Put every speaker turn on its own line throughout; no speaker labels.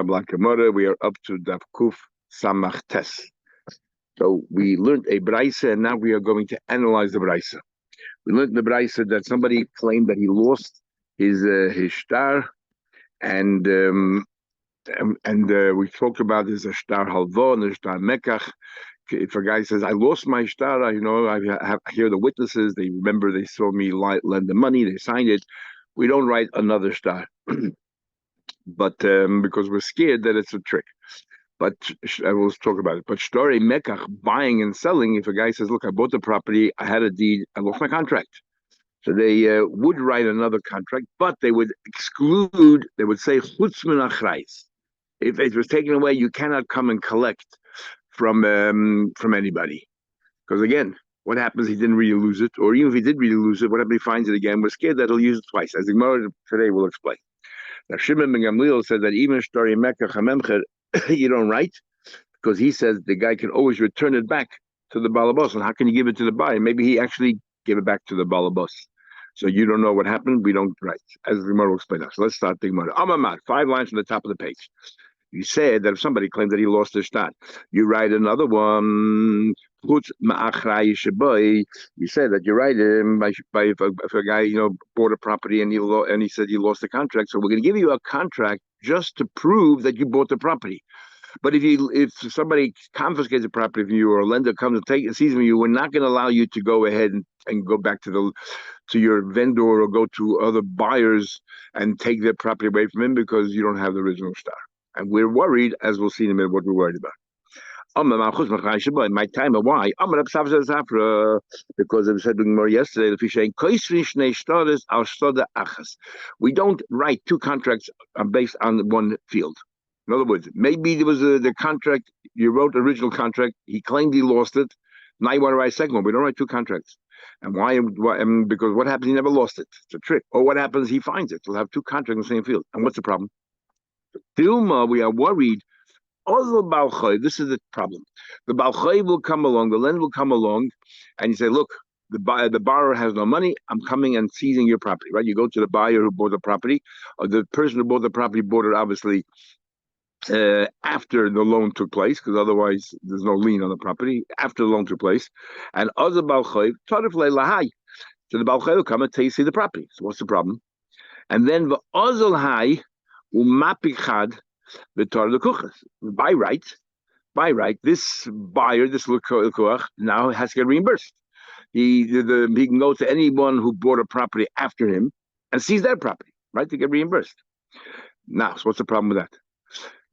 We are up to Daf Kuf Samach Tes. So we learned a brayse, and now we are going to analyze the brayse. We learned in the brayse that somebody claimed that he lost his shtar, and we spoke about his shtar halva and the shtar mekach. If a guy says, "I lost my shtar," I hear the witnesses. They remember they saw me lend the money. They signed it. We don't write another shtar. But because we're scared that it's a trick. But I will talk about it. But shtori mekach, buying and selling, if a guy says, look, I bought the property, I had a deed, I lost my contract. So they would write another contract, but they would exclude, they would say, chutz min achrais. If it was taken away, you cannot come and collect from anybody. Because again, what happens if he didn't really lose it? Or even if he did really lose it, what happens if he finds it again? We're scared that he'll use it twice. As the Gemara today will explain. Now, Shimon ben Gamliel said that even shtori mekach hamemcher, you don't write, because he says the guy can always return it back to the balabos. And how can you give it to the buyer? Maybe he actually gave it back to the balabos. So you don't know what happened. We don't write, as the Gemara will explain us. So let's start the Gemara. Amamad, 5 lines from the top of the page. You said that if somebody claimed that he lost his shtat, you write another one. You said that you write him if a guy bought a property and he said you lost the contract. So we're going to give you a contract just to prove that you bought the property. But if somebody confiscates the property from you or a lender comes and sees from you, we're not going to allow you to go ahead and go back to your vendor or go to other buyers and take their property away from him because you don't have the original shtar. And we're worried, as we'll see in a minute, what we're worried about. My time, why? Because I said more yesterday, we don't write two contracts based on one field. In other words, maybe there was the contract, you wrote the original contract, he claimed he lost it, now you want to write a second one. We don't write two contracts. And why? Because what happens, he never lost it. It's a trick. Or what happens, he finds it. We'll have two contracts in the same field. And what's the problem? Dilma, we are worried. This is the problem. The Balchay will come along, the lender will come along, and you say, look, the borrower has no money, I'm coming and seizing your property, right? You go to the buyer who bought the property, or the person who bought the property bought it obviously after the loan took place, because otherwise there's no lien on the property, after the loan took place. And other Balchay, lahai. So the Balchay will come and tell you see the property. So what's the problem? And then the Ozal Hai, Umapichad, by right, this buyer, this lukoach, now has to get reimbursed. He can go to anyone who bought a property after him and seize that property, right, to get reimbursed. Now, so what's the problem with that?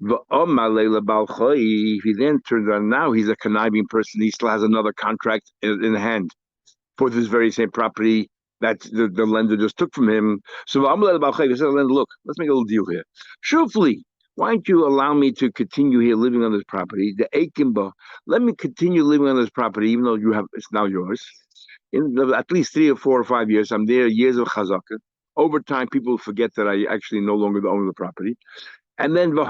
If he then turns out now he's a conniving person, he still has another contract in hand for this very same property that the lender just took from him. So he said, look, let's make a little deal here. Truthfully, why don't you allow me to continue here living on this property? The Aikimba, let me continue living on this property, even though it's now yours. In at least 3 or 4 or 5 years, I'm there, years of chazaka. Over time, people forget that I actually no longer own the property. And then you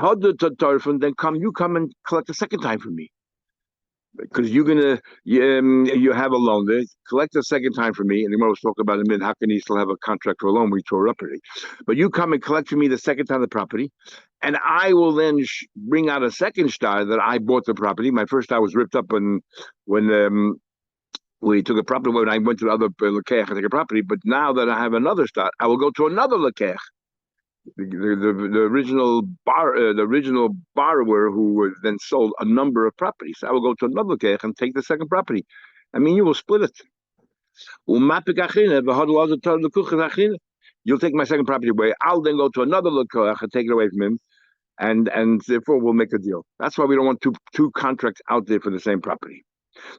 come and collect a second time from me. Because you have a loan there, collect a second time from me, and the most talk about in a minute, how can he still have a contract for a loan? We tore up already. But you come and collect from me the second time the property, and I will then bring out a second shtar that I bought the property. My first shtar was ripped up when we took a property, when I went to the other lekeach and take a property, but now that I have another shtar, I will go to another lekeach. The original borrower who was then sold a number of properties. I will go to another lekeach and take the second property. I mean, you will split it. You'll take my second property away. I'll then go to another lekeach and take it away from him, and therefore we'll make a deal. That's why we don't want two contracts out there for the same property.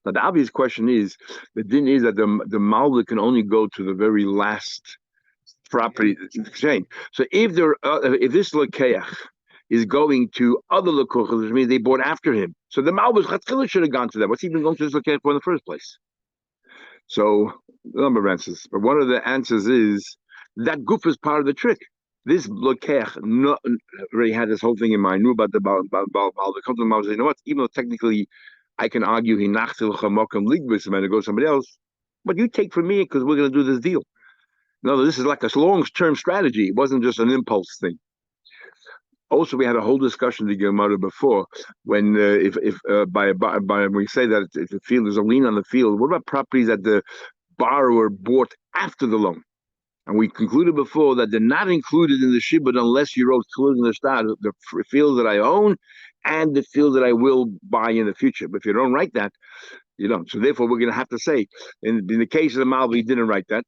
Now the obvious question is, the din is that the malva can only go to the very last property exchange. So if this lekeach is going to other lekochos, which means they bought after him, so the malbus chatchila should have gone to them. What's even going to this lekeach for in the first place? So a number of answers, but one of the answers is that goof is part of the trick. This lekeach already had this whole thing in mind. Knew about the bal. The comes to the malbus. You know what? Even though technically I can argue he nachtil chamokam ligbus and it goes to somebody else, but you take from me because we're going to do this deal. No, this is like a long-term strategy. It wasn't just an impulse thing. Also, we had a whole discussion in the Gemara before when if by when we say that if the field is a lien on the field, what about properties that the borrower bought after the loan? And we concluded before that they're not included in the shibud unless you wrote closing the start, the field that I own and the field that I will buy in the future. But if you don't write that, you don't. So therefore, we're going to have to say, in the case of the Malvi, he didn't write that.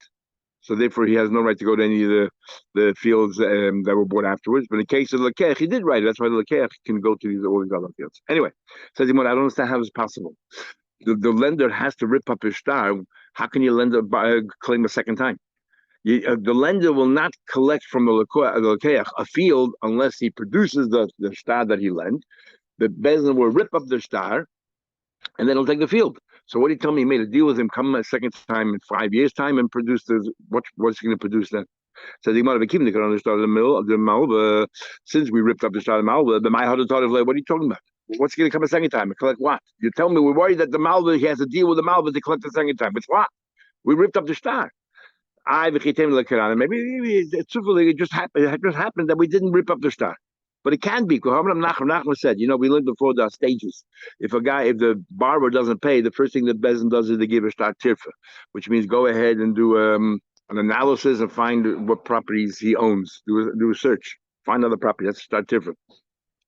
So therefore, he has no right to go to any of the fields that were bought afterwards. But in the case of the Lekech, he did write it. That's why the Lekech can go to all these other fields. Anyway, says Imon, I don't understand how it's possible. The lender has to rip up his star. How can you claim a second time? The lender will not collect from the Lekech a field unless he produces the star that he lent. The Bezdin will rip up the star, and then he'll take the field. So what did he tell me? He made a deal with him, come a second time in 5 years' time, and produce what's he going to produce then? So the Gemara Bekim could understand the Malva. Since we ripped up the start of Malva, the Ma'ahad thought of like, what are you talking about? What's going to come a second time and collect what? You tell me we're worried that the Malva, he has a deal with the Malva to collect the second time. It's what? We ripped up the star. Maybe it just happened that we didn't rip up the star. But it can be because Nachman said, we learned before the stages. If the borrower doesn't pay, the first thing that Bezin does is they give a start tirfa, which means go ahead and do an analysis and find what properties he owns. Do a search, find other properties. That's start tirfa.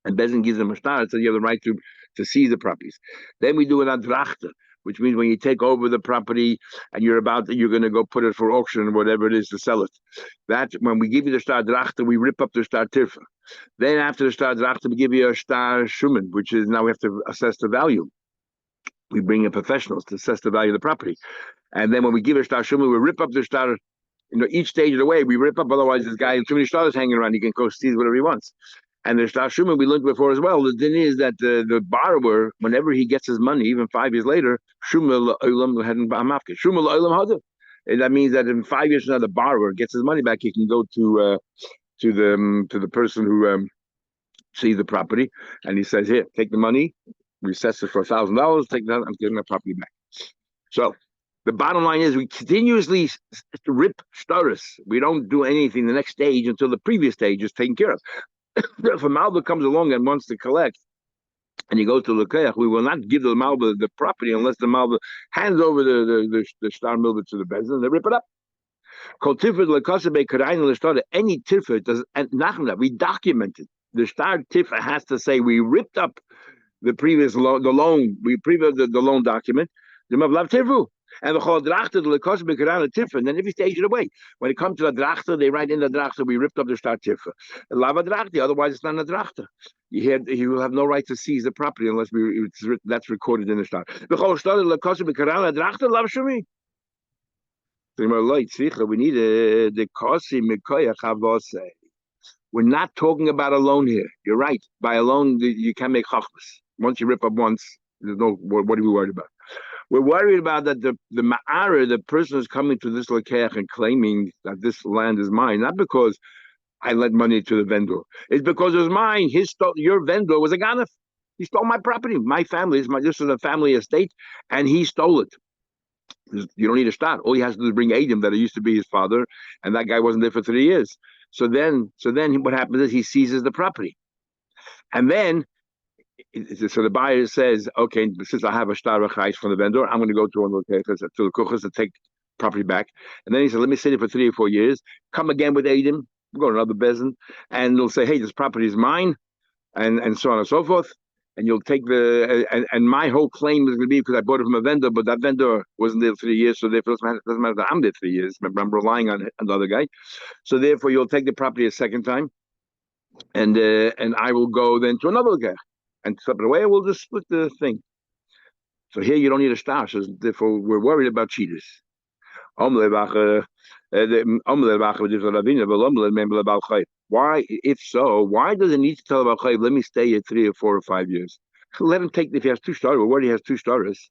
And Bezin gives them a start, so you have the right to seize the properties. Then we do an adrachte, which means when you take over the property and you're going to go put it for auction or whatever it is to sell it. That's when we give you the star drachte, we rip up the star tirfa. Then after the star drachte, we give you a star shuman, which is now we have to assess the value. We bring in professionals to assess the value of the property. And then when we give a star shuman, we rip up the star, each stage of the way, we rip up, otherwise this guy has too many stars hanging around, he can go seize whatever he wants. And the star shuman we learned before as well. The thing is that the borrower, whenever he gets his money, even 5 years later, shumal olam hadn't ba'amafke. Shumal olam hadav. And that means that in 5 years from now, the borrower gets his money back. He can go to the person who sees the property, and he says, "Here, take the money. We assess it for $1,000. Take that. I'm getting the property back." So the bottom line is we continuously rip staris. We don't do anything the next stage until the previous stage is taken care of. If a Malba comes along and wants to collect, and he goes to Lekeach, we will not give the Malba the property unless the Malba hands over the star Milba to the Bezdin and they rip it up. Any tifah does and we documented. The star tifah has to say we ripped up the previous loan, the loan document. And the whole drachter, the lekos bekarana tiffer, and then every stage of the way. When it comes to the drachter, they write in the drachter, we ripped up the start tiffer. Lava drachter, otherwise it's not a drachter. You will have no right to seize the property unless that's recorded in the start. The whole start, the lekos bekarana drachter, love shumi. We need the kosi mikoya chavose. We're not talking about a loan here. You're right. By a loan, you can make chachmas. Once you rip up once, there's no. What are we worried about? We're worried about that the ma'ara, the person who's coming to this lekeach and claiming that this land is mine, not because I lent money to the vendor. It's because it was mine. Your vendor was a ganef. He stole my property. My family, this is a family estate, and he stole it. You don't need to start. All he has to do is bring Adam that it used to be his father, and that guy wasn't there for 3 years. So then what happens is he seizes the property. And then so the buyer says, okay, since I have a star chayis from the vendor, I'm going to go to one of the kuchas to take property back. And then he said, let me sit here for 3 or 4 years, come again with Adam, we'll go to another bezin, and they'll say, hey, this property is mine, and so on and so forth. And you'll take and my whole claim is going to be because I bought it from a vendor, but that vendor wasn't there 3 years, so therefore it doesn't matter that I'm there 3 years. Remember, I'm relying on the other guy. So therefore, you'll take the property a second time, and I will go then to another guy. And separate away, we'll just split the thing. So here you don't need a star, so therefore we're worried about cheaters. Why, if so, why does it need to tell about chayv? Let me stay here 3 or 4 or 5 years. Let him take, if he has 2 stars, well, what he has 2 stars,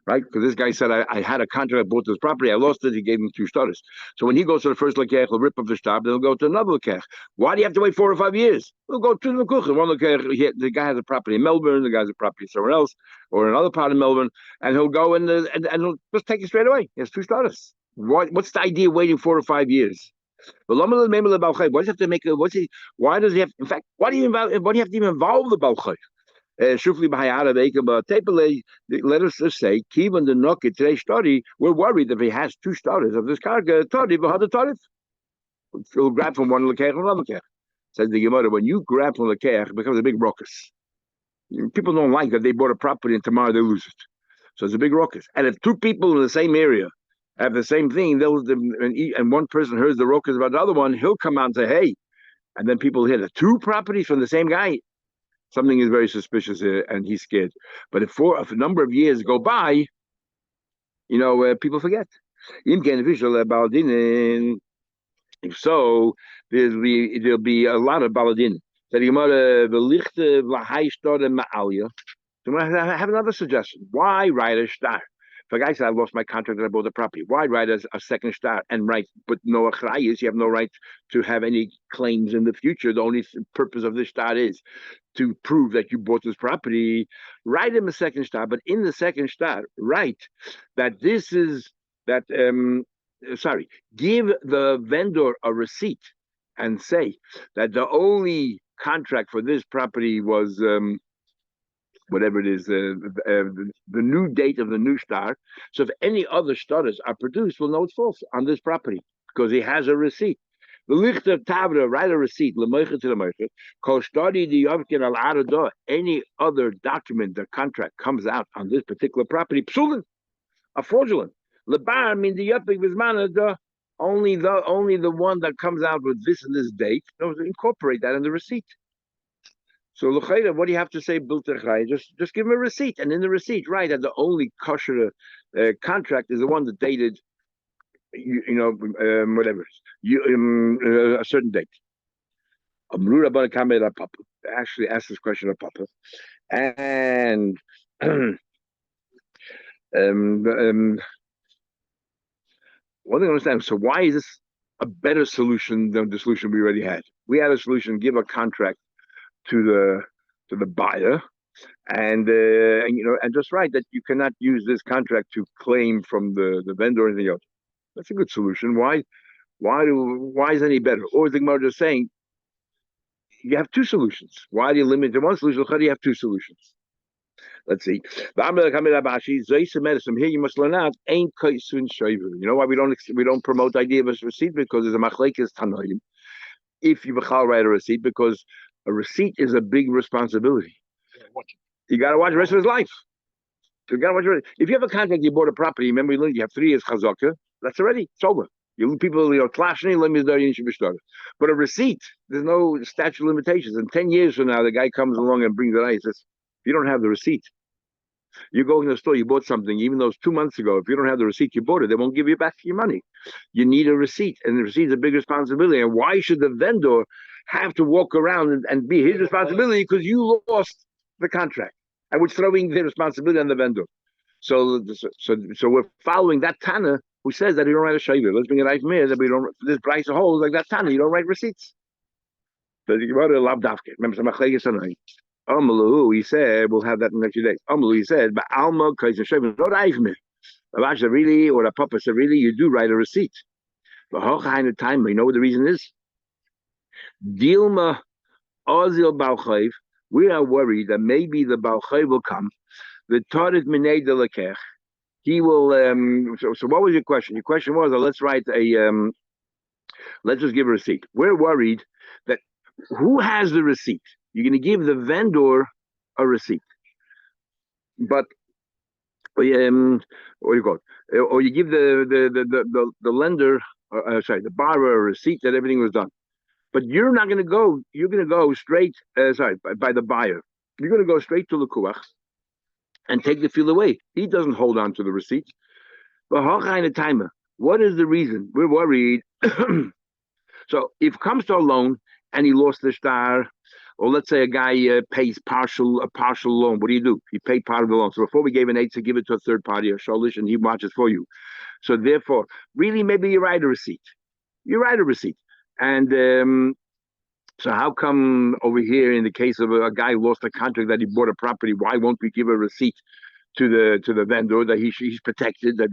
right? Because this guy said, I had a contract, I bought this property, I lost it, he gave him 2 stars. So when he goes to the first lekech, he'll rip up the star, then he'll go to another lekech. Why do you have to wait 4 or 5 years? We'll go to the kuchen. One lekech, the guy has a property in Melbourne, the guy has a property somewhere else, or another part of Melbourne, and he'll go and he'll just take it straight away. He has 2 stars. What's the idea of waiting 4 or 5 years? But why does he have to make a? What's he? Why does he have? In fact, why do you involve? Why do you have to even involve the balchay? Shufli b'hayara ve'ikaba tepele. Let us just say, Kivan the Noki today's study. We're worried that if he has two studies of this karga tadi v'hada tarif. He'll grab from one lekech and another lekech. Says the Gemara, when you grab from lekech, it becomes a big ruckus. People don't like that they bought a property and tomorrow they lose it. So it's a big ruckus. And if two people in the same area have the same thing, and one person hears the ruckus about the other one, he'll come out and say, hey, and then people hear the two properties from the same guy. Something is very suspicious here, and he's scared. But if a number of years go by, people forget. If so, there'll be a lot of baladin. So I have another suggestion. Why write a star? If a guy said, I lost my contract and I bought the property, why write a second star and write, but no achrayis, you have no right to have any claims in the future. The only purpose of this star is to prove that you bought this property. Write him a second star, but in the second star, write that give the vendor a receipt and say that the only contract for this property was whatever it is, the new date of the new star. So if any other stars are produced, we'll know it's false on this property because he has a receipt. The lichter tavra, write a receipt. Any other document, the contract comes out on this particular property, psulin, a fraudulent. Lebar mean the yapik vismana, only the one that comes out with this and this date. Incorporate that in the receipt. So l'chayda, what do you have to say? Just give him a receipt, and in the receipt, write that the only kosher contract is the one that dated, whatever, a certain date. Actually asked this question of Papa, and one thing I understand. So why is this a better solution than the solution we already had? We had a solution: give a contract to the buyer, and just write that you cannot use this contract to claim from the vendor or anything else. That's a good solution. Why is it any better? Or is the Gemara just saying you have two solutions? Why do you limit to one solution? How do you have two solutions? Let's see. Here you must learn out. You know why we don't promote the idea of a receipt? Because there's a machlekes tanoim. If you write a receipt, because a receipt is a big responsibility. You got to watch the rest of his life. So you got to watch it. If you have a contract, you bought a property. Remember, you have 3 years chazaka. That's already it's over. People, clashing. But a receipt, there's no statute of limitations. And 10 years from now, the guy comes along and brings it out. He says, "If you don't have the receipt, you go in the store, you bought something, even though it's 2 months ago. If you don't have the receipt, you bought it. They won't give you back your money. You need a receipt, and the receipt is a big responsibility. And why should the vendor have to walk around and be his responsibility because you lost the contract, and we're throwing the responsibility on the vendor? So we're following that Tana who says that you don't write a shayva. Let's bring it right from here that we don't. This price of holes like that Tana, you don't write receipts. So you wrote a labdafke. Remember some machlekes tonight. Amalu, he said, we'll have that in the next few days. Amalu, he said, but Alma kaiser shayva not aifme. Avasha really, or the Papa said really, you do write a receipt. But hochheine time, you know what the reason is? Dilma Ozil Balchayv, we are worried that maybe the Balchayv will come. The Tarit Minei de Lekech. He will. So what was your question? Your question was, let's write let's just give a receipt. We're worried that who has the receipt? You're going to give the vendor a receipt, but what do you call it? Or you give the lender, the borrower a receipt that everything was done. But you're not going to go. You're going to go straight. By the buyer. You're going to go straight to Lekuach and take the field away. He doesn't hold on to the receipt. But what is the reason? We're worried. So if it comes to a loan and he lost the star, or let's say a guy pays a partial loan, what do? He paid part of the loan. So before we gave an eight to give it to a third party, a sholish, and he watches for you. So therefore, really, maybe you write a receipt. And so how come over here in the case of a guy who lost a contract that he bought a property, why won't we give a receipt to the vendor that he's protected, that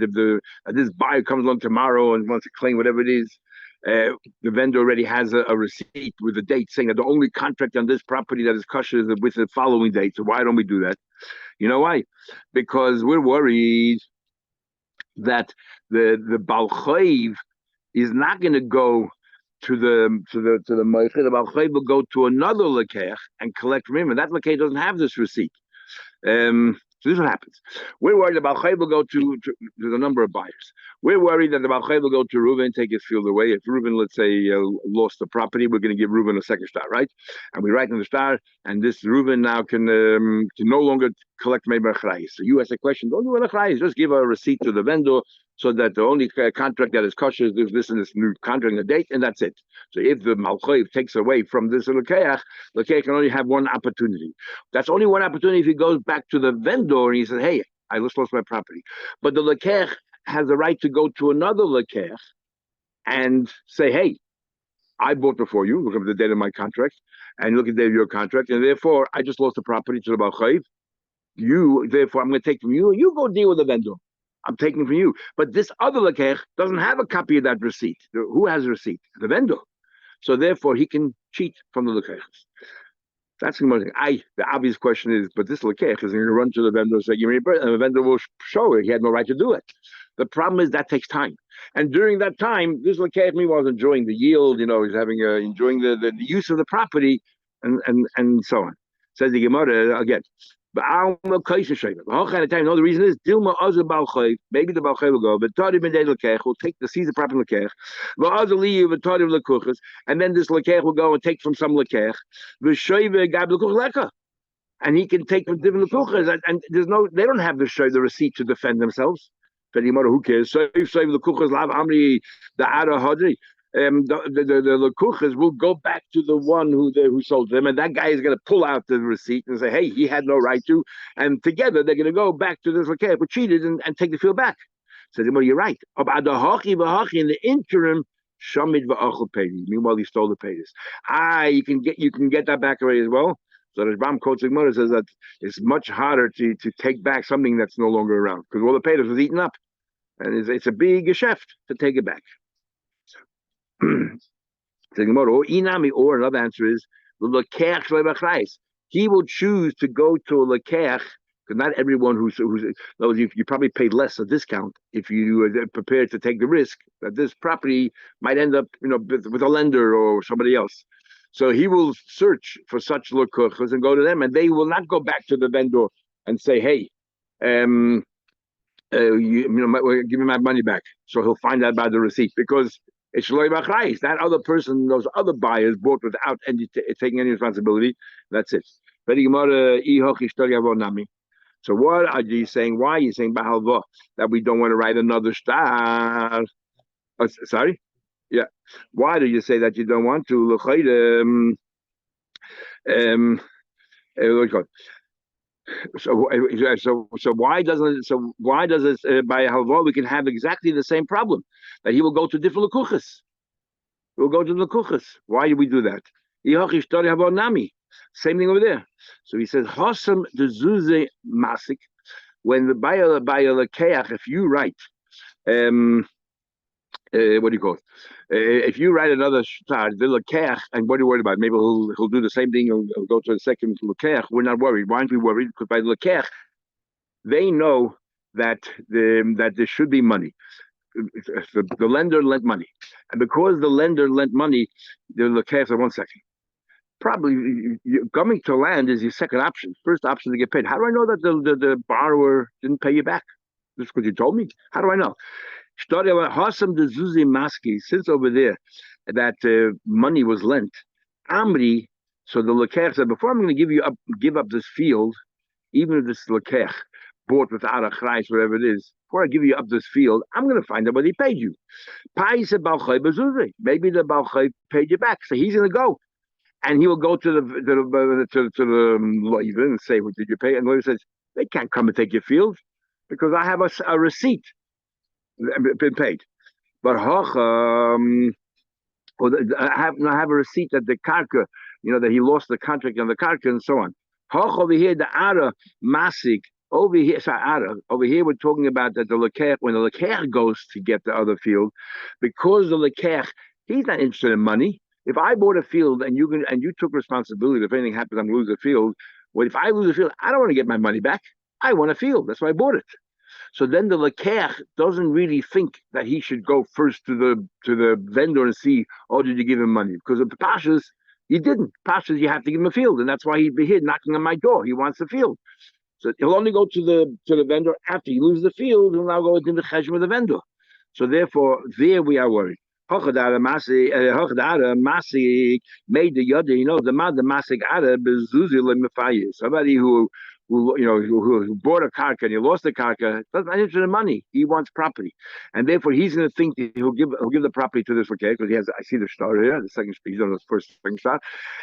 this buyer comes along tomorrow and wants to claim whatever it is? the vendor already has a receipt with a date saying that the only contract on this property that is kosher is with the following date. So why don't we do that? You know why? Because we're worried that the Balchayv is not going to go to the Moichid. The Balchayv will go to another Lekech and collect from him, and that Lekech doesn't have this receipt. So this is what happens. We're worried about Balchayv will go there's a number of buyers. We're worried that the Balchayv will go to Reuven and take his field away. If Reuven, let's say, lost the property, we're going to give Reuven a second star, right? And we write in the star, and this Reuven now can no longer collect Meber Chrayis. So you ask a question, don't do a Chrayis, just give a receipt to the vendor so that the only contract that is kosher is this and this new contract and the date, and that's it. So if the Malchayv takes away from this Lekeach, Lekeach can only have one opportunity. That's only one opportunity if he goes back to the vendor and he says, hey, I just lost my property. But the Lekeach has the right to go to another Lekeach and say, hey, I bought before you, look at the date of my contract, and look at the date of your contract, and therefore I just lost the property to the Malchayv. Therefore, I'm going to take from you, and you go deal with the vendor. I'm taking from you. But this other Lekech doesn't have a copy of that receipt. Who has a receipt? The vendor. So therefore, he can cheat from the Lekech. That's the obvious question is, but this Lekech is going to run to the vendor and say, give me a bird, and the vendor will show it. He had no right to do it. The problem is that takes time. And during that time, this Lekech was enjoying the yield, he's having enjoying the use of the property and so on. Says the Gemara again. But no, the reason is Dilma Azar Balchayv. Maybe the Balchayv will go, but Tadi Ben Lekech will take the seize the proper Lekech. V'Azar Liyu v'Tadi Lekuchas, and then this Lekech will go and take from some Lekech. V'Shoyve Gab Lekuch Leka, and he can take from different Lekuchas, and they don't have the receipt to defend themselves. Who cares? So if Lekuchas Lav Amri the Ara Hadri. The Lekuchas will go back to the one who sold them, and that guy is going to pull out the receipt and say, hey, he had no right to, and together they're going to go back to this Lekech who cheated and take the field back. So you're right. In the interim, Shamid v'achol paydi. Meanwhile, he stole the paydas. You can get that back already as well. So the Ram quotes Gemara says that it's much harder to take back something that's no longer around because all the paydas was eaten up, and it's a big geschäft to take it back. Or another answer is he will choose to go to a lekech because not everyone you probably paid less a discount if you are prepared to take the risk that this property might end up with a lender or somebody else. So he will search for such lekechas and go to them, and they will not go back to the vendor and say, hey, give me my money back. So he'll find out by the receipt because it's Shloi B'Achrayis. That other person, those other buyers bought without taking any responsibility. That's it. So what are you saying? Why are you saying Bahalva that we don't want to write another star? Sorry? Yeah. Why do you say that you don't want to? So why does it by halva we can have exactly the same problem that he will go to different lekuchas? We'll go to the lekuchas. Why do we do that? Same thing over there. So he says hasam de zuze masik when the buyer lekeach if you write what do you call it? If you write another shtar, the lekeach, and what are you worried about? Maybe he'll do the same thing. He'll go to the second lekeach. We're not worried. Why aren't we worried? Because by the lekeach, they know that there should be money. The lender lent money, and because the lender lent money, the lekeach said, 1 second. Probably coming to land is your second option. First option to get paid. How do I know that the borrower didn't pay you back? Just because you told me? How do I know? Since over there that money was lent, Amri, so the Lekech said, before I'm going to give up this field, even if this Lekech bought without a chrais, whatever it is, before I give you up this field, I'm going to find out what he paid you. Maybe the Balchay paid you back, so he's going to go. And he will go to the Loiva and say, what did you pay? And the Loiva says, they can't come and take your field because I have a receipt. Been paid, but I have a receipt that the karka, that he lost the contract on the karka and so on. Over here, the ara masik. Over here, over here, we're talking about that the lekech when the lekech goes to get the other field, because the lekech He's not interested in money. If I bought a field and you took responsibility, if anything happens, I'm going to lose the field. Well, if I lose the field, I don't want to get my money back. I want a field. That's why I bought it. So then the lekech doesn't really think that he should go first to the vendor and see, oh, did you give him money? Because of the pashas, you didn't. Pashas, you have to give him a field, and that's why he'd be here knocking on my door. He wants the field. So he'll only go to the vendor after he loses the field. He'll now go into the chesed with the vendor. So therefore, there we are worried. Hochadara Masik made the yada, the Masik Arab is Zuzi. Somebody who bought a karka and he lost the karka doesn't not interested in money. He wants property, and therefore he's going to think that he'll give the property to this okay because he has. I see the star here, the second he's on the first second star,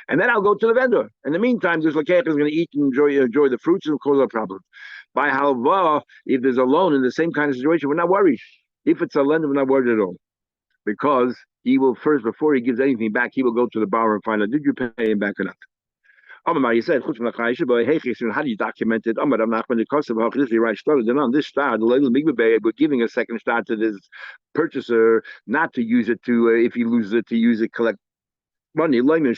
and then I'll go to the vendor. In the meantime, this lekech is going to eat and enjoy the fruits and cause a problem. By halva, if there's a loan in the same kind of situation, we're not worried. If it's a lender, we're not worried at all. Because he will first, before he gives anything back, he will go to the borrower and find out, did you pay him back or not? He said, how do you document it? On this star, we're giving a second star to this purchaser, not to use it to, if he loses it, to use it, collect money, from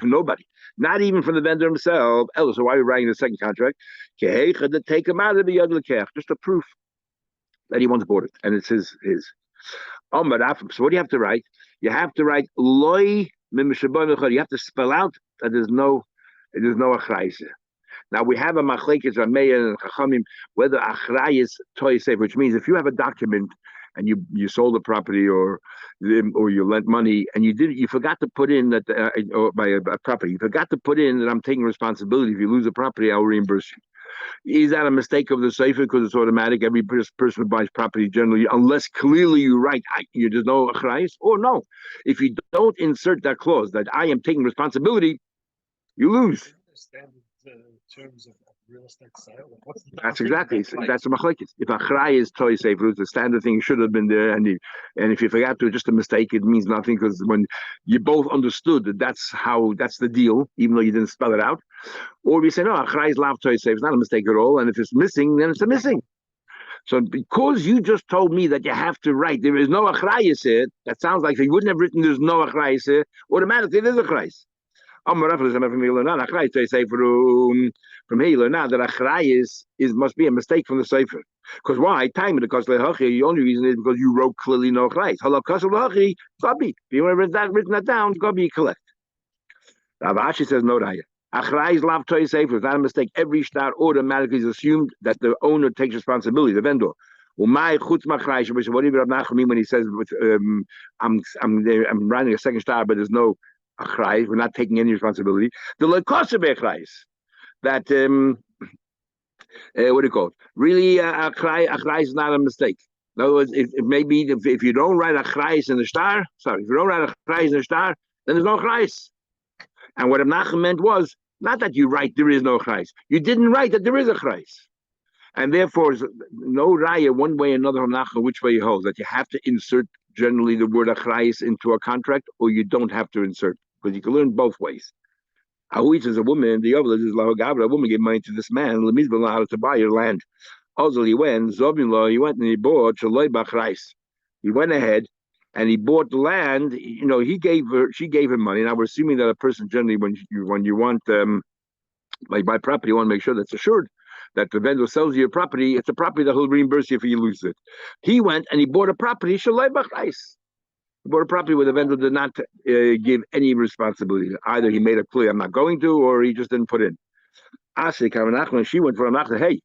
nobody, not even from the vendor himself. So why are we writing the second contract? To take him out of the yad, just a proof that he once bought it, and it's his. So what do you have to write? You have to write loy. You have to spell out that there's no achrayis. Now we have a machlekes Rameya and Chachamim whether achrayis toisef, which means if you have a document and you sold a property or you lent money and you forgot to put in that or by a property, you forgot to put in that I'm taking responsibility. If you lose a property, I'll reimburse you. Is that a mistake of the sefer because it's automatic? Every person who buys property generally, unless clearly you write there's no achrayis, or no. If you don't insert that clause that I am taking responsibility, you lose.
The terms of real estate sale.
That's exactly. That's the machlekes. If achrayis is toy sefer, it's the standard thing should have been there, and if you forgot to, just a mistake, it means nothing because when you both understood that that's the deal, even though you didn't spell it out. Or we say, no, achrayis lav toy sefer, it's not a mistake at all, and if it's missing, then it's a missing. So because you just told me that you have to write, there is no achrayis here, that sounds like if you wouldn't have written there's no achrayis here, automatically there's achrayis. From here you learn now that achrayis must be a mistake from the sefer. Because why? Time the cost the only reason is because you wrote clearly no achrayis. If you want to written that down, gobi collect. Rav Ashi says no raya. Achrayis lav toy sefer is not a mistake. Every star automatically is assumed that the owner takes responsibility, the vendor. What do you mean when he says I'm writing a second star, but there's no achrayis, we're not taking any responsibility. The lekosebe achrayis, that what do you call it? Really, achrayis is not a mistake. In other words, if you don't write achrayis in the star, if you don't write achrayis in the star, then there's no achrayis. And what Menachem meant was not that you write there is no achrayis. You didn't write that there is achrayis. And therefore, no raya one way or another on which way he holds, that you have to insert generally the word achrayis into a contract, or you don't have to insert, because you can learn both ways. Ahuit is a woman, the other is lahogabra. A woman gave money to this man, lemizbala, to buy your land. Also, he went and he bought shaloi b'achrayis. He went ahead and he bought the land. She gave him money. Now we're assuming that a person generally, when you want buy property, you want to make sure that's assured that the vendor sells you a property, it's a property that he'll reimburse you if you lose it. He went and he bought a property, shaloi b'achrayis. He bought a property where the vendor did not give any responsibility. Either he made it clear, I'm not going to, or he just didn't put in. She went for Amachna, hey,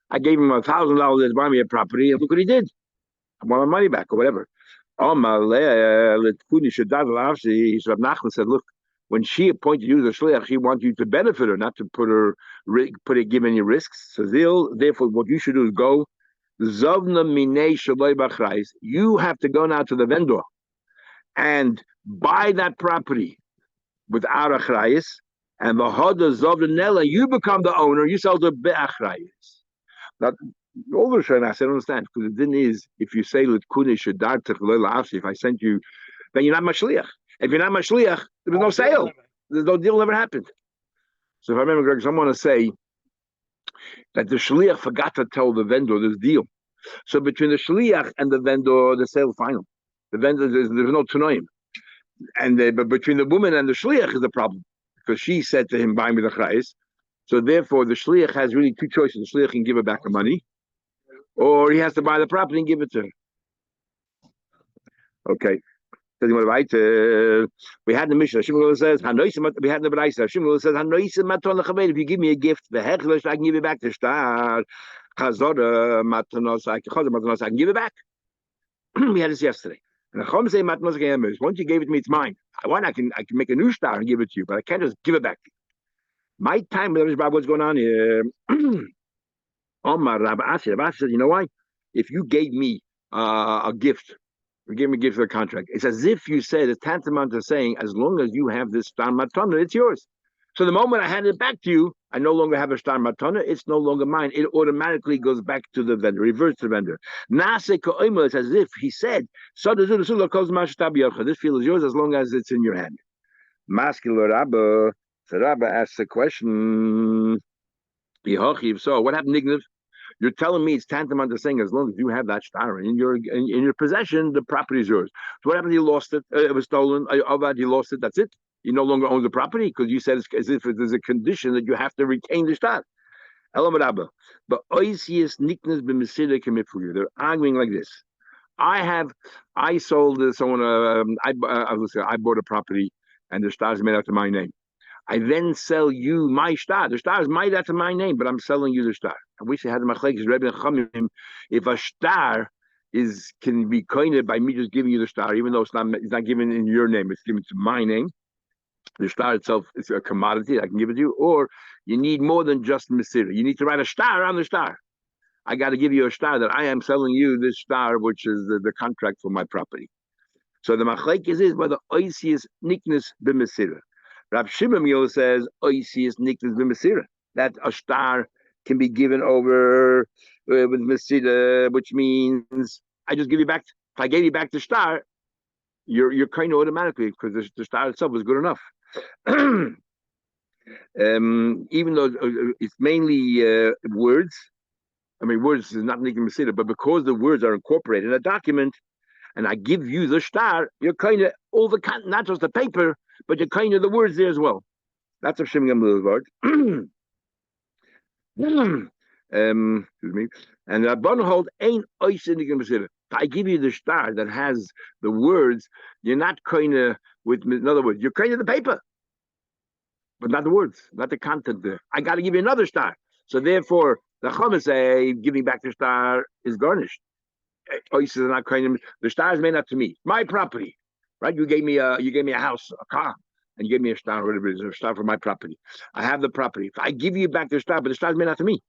I gave him $1,000 to buy me a property, and look what he did. I want my money back, or whatever. So Nachman said, look, when she appointed you as a shliach, she wanted you to benefit her, not to give any risks. So therefore, what you should do is go. You have to go now to the vendor and buy that property without achrayis, and you become the owner. You sell the be'achrayis. Now, all the Shana, I don't understand, because the thing is, if you say if I sent you, then you're not mashliach. If you're not mashliach, there was no sale. There's no deal never happened. So if I remember, Greg, someone want to say that the shliach forgot to tell the vendor this deal. So between the shliach and the vendor, the sale final. The vendor, there's no tunoim. but between the woman and the shliach is the problem, because she said to him, "Buy me the chayes." So therefore, the shliach has really two choices: the shliach can give her back the money, or he has to buy the property and give it to her. Okay. We had the Mishnah. Shimon says, we had the Braisa. Shimon says, if you give me a gift, the hechlesh, I can give it back to Shtar. Chazor matanos, I can give it back. We had this yesterday. And the Chom say matanos again. Once you gave it to me, it's mine. I can make a new Shtar and give it to you, but I can't just give it back. My time, what's going on here? Omar Rabbi Asi said, you know why? If you gave me a gift, you gave me a gift for a contract, it's as if you said, it's tantamount to saying, as long as you have this star matana, it's yours. So the moment I hand it back to you, I no longer have a star matana, it's no longer mine. It automatically goes back to the vendor, reverts to the vendor. It's as if he said, this field is yours as long as it's in your hand. Masculine Rabba, so Rabba asks the question, so what happened, Nignav? You're telling me it's tantamount to saying as long as you have that star in your possession, the property is yours. So what happened? He lost it. It was stolen. He lost it. That's it. You no longer own the property because you said it's as if there's a condition that you have to retain the star. But they're arguing like this. I sold someone. I bought a property, and the star is made out to my name. I then sell you my star. The star is that's my name, but I'm selling you the star. I wish I had the machlekes Rebbe and Chamim. If a star can be coined by me just giving you the star, even though it's not given in your name, it's given to my name. The star itself is a commodity. I can give it to you, or you need more than just Mesira. You need to write a star on the star. I got to give you a star that I am selling you this star, which is the contract for my property. So the machlekes is whether oisius niknus b'Mesira. Rab Shimon says, "Oisius niknus b'Mesira." That a star can be given over with Mesira, which means I just give you back. If I gave you back the star, you're kind of automatically because the star itself is good enough. Even though it's mainly words. I mean, words is not niknus Mesira, but because the words are incorporated in a document, and I give you the star, you're kind of all the not just the paper, but you're kind of the words there as well. That's a Shimon Gamliel's word. Excuse me. And Rabban ain't oisin. I give you the star that has the words. You're not kind of in other words, you're kind of the paper, but not the words, not the content there. I got to give you another star. So therefore, the Chama say giving back the star is garnished. Oisis are not kind of the star is made up to me, my property, right? You gave me a house, a car, and you gave me a star, whatever it is, a star for my property. I have the property. If I give you back the star, but the star is made up to me.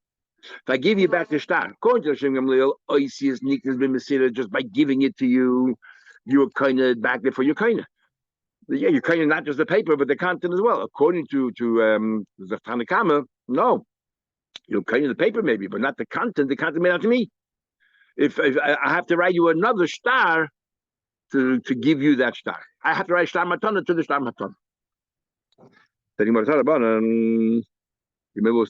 If I give you back the star, according to Hashem Gamliel, oisius niknas b'Mesira, just by giving it to you, you're kind of back there for your kind of. Yeah, you're kind of not just the paper, but the content as well. According to the Tanakama, no, you're kind of the paper maybe, but not the content. The content made out to me. If I have to write you another star to give you that star, I have to write star matana to the star matana.